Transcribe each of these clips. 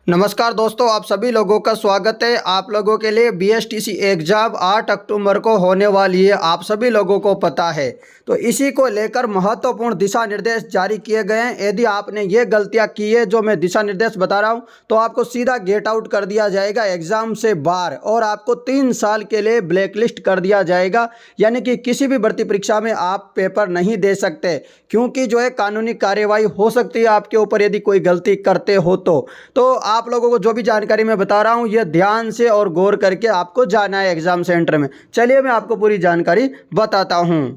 नमस्कार दोस्तों, आप सभी लोगों का स्वागत है। आप लोगों के लिए बीएसटीसी एग्जाम 8 अक्टूबर को होने वाली है, आप सभी लोगों को पता है। तो इसी को लेकर महत्वपूर्ण दिशा निर्देश जारी किए गए हैं। यदि आपने ये गलतियां की है जो मैं दिशा निर्देश बता रहा हूं, तो आपको सीधा गेट आउट कर दिया जाएगा एग्जाम से बाहर और आपको 3 साल के लिए ब्लैकलिस्ट कर दिया जाएगा। यानी कि किसी भी भर्ती परीक्षा में आप पेपर नहीं दे सकते, क्योंकि जो है कानूनी कार्यवाही हो सकती है आपके ऊपर यदि कोई गलती करते हो तो आप लोगों को जो भी जानकारी मैं बता रहा हूं ये ध्यान से और गौर करके आपको जाना है एग्जाम सेंटर में। चलिए मैं आपको पूरी जानकारी बताता हूं।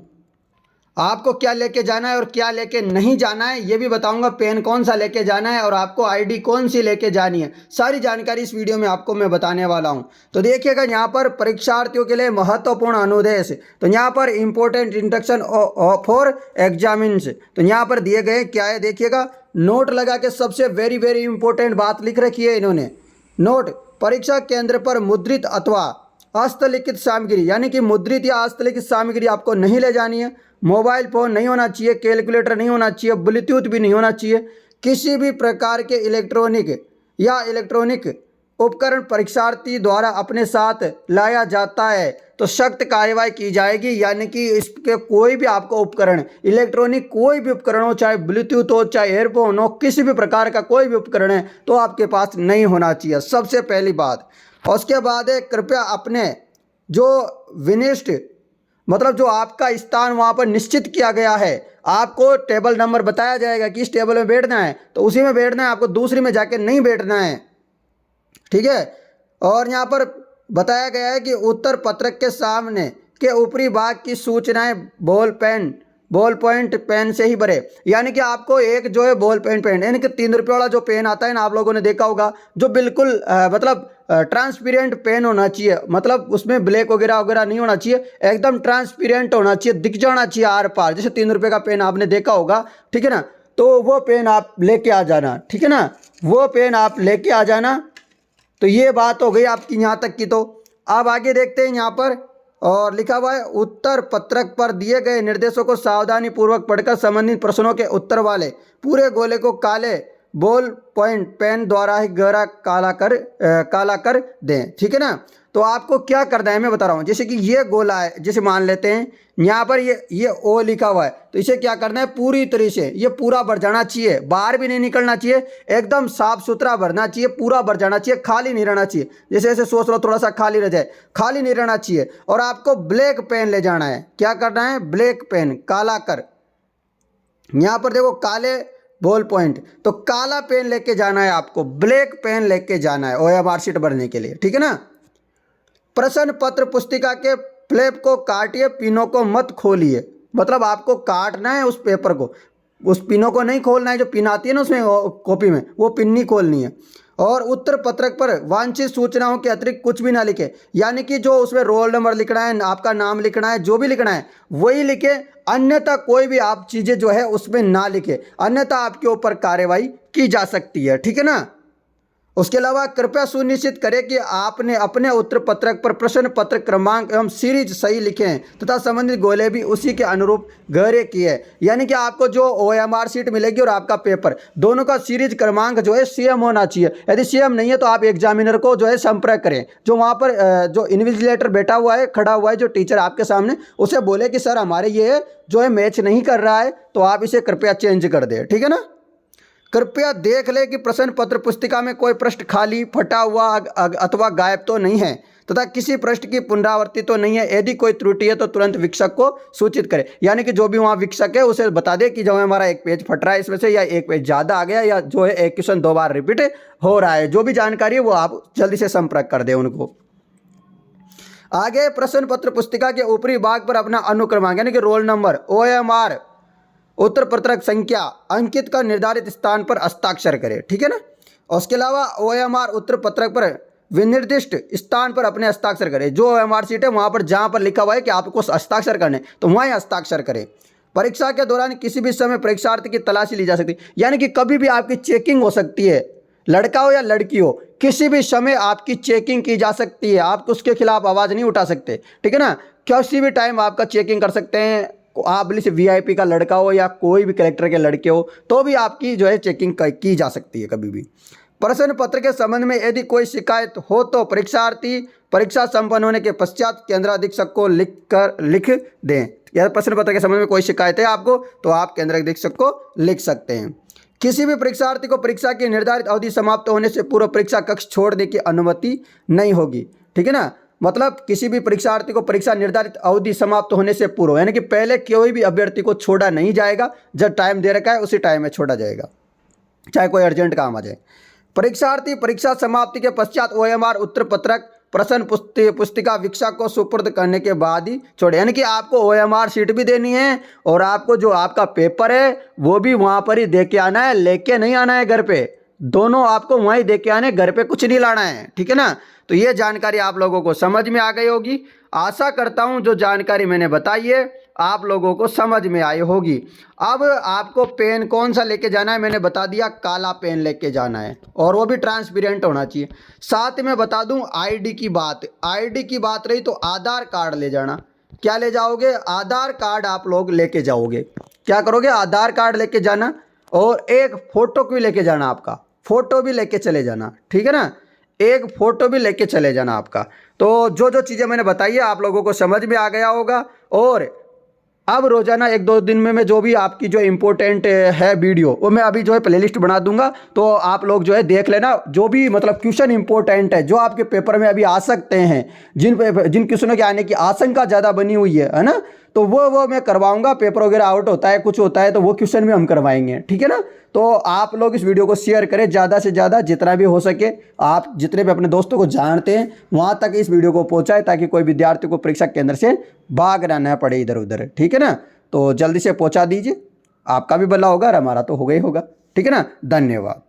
आपको क्या लेके जाना है और क्या लेके नहीं जाना है ये भी बताऊंगा। पेन कौन सा लेके जाना है और आपको आईडी कौन सी लेके जानी है, सारी जानकारी इस वीडियो में आपको मैं बताने वाला हूं। तो देखिएगा, यहाँ पर परीक्षार्थियों के लिए महत्वपूर्ण अनुदेश। तो यहाँ पर इंपॉर्टेंट इंस्ट्रक्शन फॉर एग्जामिन्स तो यहाँ पर दिए गए क्या है, देखिएगा। नोट लगा के सबसे वेरी वेरी इंपॉर्टेंट बात लिख रखी है इन्होंने। नोट: परीक्षा केंद्र पर मुद्रित अथवा हस्तलिखित सामग्री, यानी कि मुद्रित या हस्तलिखित सामग्री आपको नहीं ले जानी है। मोबाइल फ़ोन नहीं होना चाहिए, कैलकुलेटर नहीं होना चाहिए, ब्लूटूथ भी नहीं होना चाहिए। किसी भी प्रकार के इलेक्ट्रॉनिक उपकरण परीक्षार्थी द्वारा अपने साथ लाया जाता है तो सख्त कार्रवाई की जाएगी। यानी कि इसके कोई भी आपको उपकरण, इलेक्ट्रॉनिक कोई भी उपकरण हो, चाहे ब्लूटूथ हो, चाहे एयरफोन हो, किसी भी प्रकार का कोई भी उपकरण है तो आपके पास नहीं होना चाहिए, सबसे पहली बात। और उसके बाद है, कृपया अपने जो विनिष्ट मतलब जो आपका स्थान वहाँ पर निश्चित किया गया है, आपको टेबल नंबर बताया जाएगा कि इस टेबल में बैठना है तो उसी में बैठना है, आपको दूसरी में जाके नहीं बैठना है, ठीक है। और यहाँ पर बताया गया है कि उत्तर पत्रक के सामने के ऊपरी भाग की सूचनाएं बॉल पॉइंट पेन से ही भरे। यानी कि आपको एक जो है बॉल पेन पेन, यानी कि 3 रुपये वाला जो पेन आता है ना, आप लोगों ने देखा होगा, जो बिल्कुल मतलब ट्रांसपेरेंट पेन होना चाहिए। मतलब उसमें ब्लैक वगैरह वगैरह नहीं होना चाहिए, एकदम ट्रांसपेरेंट होना चाहिए, दिख जाना चाहिए आर पार। जैसे 3 रुपये का पेन आपने देखा होगा, ठीक है ना। तो वो पेन आप लेके आ जाना, ठीक है ना, वो पेन आप लेके आ जाना। तो ये बात हो गई आपकी यहाँ तक की। तो अब आगे देखते हैं यहाँ पर, और लिखा हुआ है, उत्तर पत्रक पर दिए गए निर्देशों को सावधानी पूर्वक पढ़कर संबंधित प्रश्नों के उत्तर वाले पूरे गोले को काले बॉल पॉइंट पेन द्वारा ही गहरा काला कर दें, ठीक है ना। तो आपको क्या करना है मैं बता रहा हूँ। जैसे कि ये गोला है, जैसे मान लेते हैं यहाँ पर ये ओ लिखा हुआ है, तो इसे क्या करना है, पूरी तरह से ये पूरा भर जाना चाहिए, बाहर भी नहीं निकलना चाहिए, एकदम साफ सुथरा भरना चाहिए, पूरा भर जाना चाहिए, खाली नहीं रहना चाहिए। जैसे ऐसे सोच लो थोड़ा सा खाली रह जाए, खाली नहीं रहना चाहिए। और आपको ब्लैक पेन ले जाना है। क्या करना है, ब्लैक पेन काला कर, यहाँ पर देखो काले बॉल पॉइंट, तो काला पेन लेके जाना है आपको, ब्लैक पेन लेके जाना है ओएमआर शीट भरने के लिए, ठीक है ना। प्रश्न पत्र पुस्तिका के फ्लैप को काटिए, पिनों को मत खोलिए। मतलब आपको काटना है उस पेपर को, उस पिनों को नहीं खोलना है। जो पिन आती है ना उसमें कॉपी में, वो पिन नहीं खोलनी है। और उत्तर पत्रक पर वांछित सूचनाओं के अतिरिक्त कुछ भी ना लिखे। यानी कि जो उसमें रोल नंबर लिखना है, आपका नाम लिखना है, जो भी लिखना है वही लिखे, अन्यथा कोई भी आप चीज़ें जो है उसमें ना लिखे, अन्यथा आपके ऊपर कार्रवाई की जा सकती है, ठीक है ना। उसके अलावा कृपया सुनिश्चित करें कि आपने अपने उत्तर पत्रक पर प्रश्न पत्र क्रमांक एवं सीरीज सही लिखे हैं तथा संबंधित गोले भी उसी के अनुरूप गहरे किए। यानी कि आपको जो ओएमआर शीट मिलेगी और आपका पेपर, दोनों का सीरीज क्रमांक जो है सेम होना चाहिए। यदि सेम नहीं है तो आप एग्जामिनर को जो है संपर्क करें, जो वहाँ पर जो इन्विजिलेटर बैठा हुआ है, खड़ा हुआ है, जो टीचर आपके सामने, उसे बोले कि सर हमारे ये जो है मैच नहीं कर रहा है, तो आप इसे कृपया चेंज कर दें, ठीक है ना। कृपया देख लें कि प्रश्न पत्र पुस्तिका में कोई पृष्ठ खाली, फटा हुआ अथवा गायब तो नहीं है तथा किसी पृष्ठ की पुनरावृत्ति तो नहीं है। यदि कोई त्रुटि है तो तुरंत शिक्षक को सूचित करें। यानी कि जो भी वहाँ शिक्षक है उसे बता दे कि जो हमारा एक पेज फट रहा है इसमें से, या एक पेज ज़्यादा आ गया, या जो है एक क्वेश्चन 2 बार रिपीट हो रहा है, जो भी जानकारी है वो आप जल्दी से संपर्क कर दें उनको। आगे प्रश्न पत्र पुस्तिका के ऊपरी भाग पर अपना अनुक्रमांक यानी कि रोल नंबर, ओएमआर, उत्तर पत्रक संख्या अंकित कर निर्धारित स्थान पर हस्ताक्षर करें, ठीक है ना। और उसके अलावा ओएमआर उत्तर पत्रक पर विनिर्दिष्ट स्थान पर अपने हस्ताक्षर करें। जो ओएमआर शीट है वहाँ पर जहाँ पर लिखा हुआ है कि आपको हस्ताक्षर करने, तो वहीं हस्ताक्षर करें। परीक्षा के दौरान किसी भी समय परीक्षार्थी की तलाशी ली जा सकती है। यानी कि कभी भी आपकी चेकिंग हो सकती है, लड़का हो या लड़की हो, किसी भी समय आपकी चेकिंग की जा सकती है। आप उसके खिलाफ आवाज़ नहीं उठा सकते, ठीक है ना। किसी भी टाइम आपका चेकिंग कर सकते हैं। आप से वीआईपी का लड़का हो या कोई भी कलेक्टर के लड़के हो, तो भी आपकी जो है चेकिंग की जा सकती है कभी भी। प्रश्न पत्र के संबंध में यदि कोई शिकायत हो तो परीक्षार्थी परीक्षा संपन्न होने के पश्चात केंद्र अधीक्षक को लिख दें। यह प्रश्न पत्र के संबंध में कोई शिकायत है आपको तो आप केंद्र अधीक्षक को लिख सकते हैं। किसी भी परीक्षार्थी को परीक्षा की निर्धारित अवधि समाप्त होने से पूर्व परीक्षा कक्ष छोड़ने की अनुमति नहीं होगी। ठीक है ना, मतलब किसी भी परीक्षार्थी को परीक्षा निर्धारित अवधि समाप्त होने से पूर्व, यानी कि पहले कोई भी अभ्यर्थी को छोड़ा नहीं जाएगा। जब टाइम दे रखा है उसी टाइम में छोड़ा जाएगा, चाहे कोई अर्जेंट काम आ जाए। परीक्षार्थी परीक्षा समाप्ति के पश्चात OMR उत्तर पत्रक प्रश्न पुस्तिका वीक्षा को सुपुर्द करने के बाद ही छोड़े, यानी कि आपको OMR शीट भी देनी है और आपको जो आपका पेपर है वो भी वहाँ पर ही दे के आना है, लेके नहीं आना है घर पे। दोनों आपको वहीं दे के आने, घर पे कुछ नहीं लाना है। ठीक है ना, तो ये जानकारी आप लोगों को समझ में आ गई होगी। आशा करता हूँ जो जानकारी मैंने बताई है आप लोगों को समझ में आई होगी। अब आपको पेन कौन सा लेके जाना है मैंने बता दिया, काला पेन लेके जाना है और वो भी ट्रांसपेरेंट होना चाहिए। साथ में बता दूं आईडी की बात रही तो आधार कार्ड ले जाना। क्या ले जाओगे? आधार कार्ड आप लोग लेके जाओगे। क्या करोगे? आधार कार्ड लेके जाना और एक फ़ोटो भी लेके जाना, आपका फ़ोटो भी लेके चले जाना। ठीक है ना, एक फ़ोटो भी लेके चले जाना आपका। तो जो जो चीज़ें मैंने बताई है आप लोगों को समझ में आ गया होगा। और अब रोज़ाना 1-2 दिन में मैं जो भी आपकी जो इम्पोर्टेंट है वीडियो वो मैं अभी जो है प्लेलिस्ट बना दूंगा, तो आप लोग जो है देख लेना। जो भी मतलब क्वेश्चन इंपॉर्टेंट है जो आपके पेपर में अभी आ सकते हैं, जिन क्वेश्चनों के आने की आशंका ज़्यादा बनी हुई है ना, तो वो मैं करवाऊंगा। पेपर वगैरह आउट होता है, कुछ होता है तो वो क्वेश्चन भी हम करवाएंगे। ठीक है ना, तो आप लोग इस वीडियो को शेयर करें ज़्यादा से ज़्यादा, जितना भी हो सके। आप जितने भी अपने दोस्तों को जानते हैं वहाँ तक इस वीडियो को पहुँचाएं ताकि कोई विद्यार्थी को परीक्षा केंद्र से भागना न पड़े इधर उधर। ठीक है ना, तो जल्दी से पहुँचा दीजिए, आपका भी भला होगा और हमारा तो होगा ही होगा। ठीक है ना, धन्यवाद।